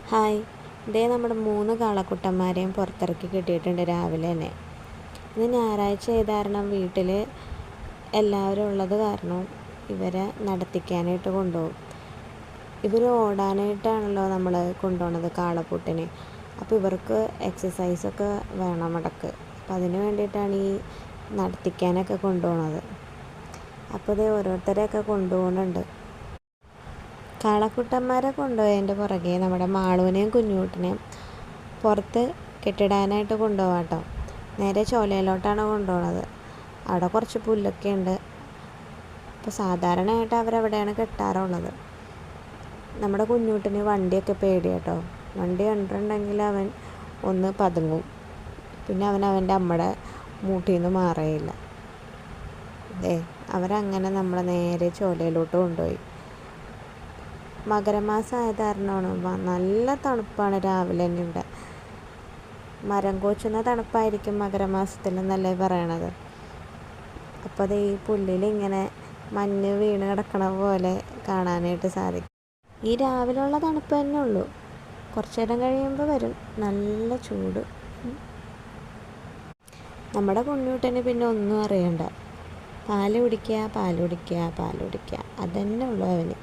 Hi, ഇതേ നമ്മുടെ 3 കാളക്കുട്ടന്മാരെയും പുറത്തിറക്കി കിട്ടിയിട്ടുണ്ട് രാവിലെ തന്നെ. ഇന്ന് ഞായറാഴ്ച ആയത് കാരണം വീട്ടിൽ എല്ലാവരും ഉള്ളത് കാരണം ഇവരെ നടത്തിക്കാനായിട്ട് കൊണ്ടുപോകും. ഇവർ ഓടാനായിട്ടാണല്ലോ നമ്മൾ കൊണ്ടുപോകുന്നത് കാളപ്പൂട്ടിന്. അപ്പോൾ ഇവർക്ക് എക്സസൈസൊക്കെ വേണം ഇടയ്ക്ക്. അപ്പോൾ അതിന് വേണ്ടിയിട്ടാണ് ഈ നടത്തിക്കാനൊക്കെ കൊണ്ടുപോകുന്നത്. അപ്പോൾ ഇത് ഓരോരുത്തരെയൊക്കെ കൊണ്ടുപോകുന്നുണ്ട്. കാളക്കുട്ടന്മാരെ കൊണ്ടുപോയതിൻ്റെ പുറകെ നമ്മുടെ മാളുവിനെയും കുഞ്ഞുകുട്ടനെയും പുറത്ത് കെട്ടിടാനായിട്ട് കൊണ്ടുപോകാം കേട്ടോ. നേരെ ചോലയിലോട്ടാണ് കൊണ്ടുപോകുന്നത്. അവിടെ കുറച്ച് പുല്ലൊക്കെ ഉണ്ട്. അപ്പോൾ സാധാരണയായിട്ട് അവരവിടെയാണ് കെട്ടാറുള്ളത്. നമ്മുടെ കുഞ്ഞുകുട്ടന് വണ്ടിയൊക്കെ പേടി കേട്ടോ. വണ്ടി കണ്ടിട്ടുണ്ടെങ്കിൽ അവൻ ഒന്ന് പതുങ്ങും. പിന്നെ അവൻ്റെ അമ്മയുടെ മൂട്ടിൽ നിന്ന് മാറുകയില്ല. അവരങ്ങനെ നമ്മളെ നേരെ ചോലയിലോട്ട് കൊണ്ടുപോയി. മകരമാസം ആയത് കാരണമാണ് നല്ല തണുപ്പാണ് രാവിലെ തന്നെ ഇവിടെ. മരം കോച്ചുന്ന തണുപ്പായിരിക്കും മകരമാസത്തിൽ എന്നല്ലേ പറയണത്. അപ്പോൾ അത് ഈ പുല്ലിലിങ്ങനെ മഞ്ഞ് വീണ് കിടക്കണ പോലെ കാണാനായിട്ട് സാധിക്കും. ഈ രാവിലെയുള്ള തണുപ്പ് തന്നെ ഉള്ളൂ. കുറച്ചു നേരം കഴിയുമ്പോൾ വരും നല്ല ചൂട്. നമ്മുടെ കുഞ്ഞുകുട്ടന് പിന്നെ ഒന്നും അറിയണ്ട. പാല് കുടിക്കുക അതന്നെ ഉള്ളൂ അവന്.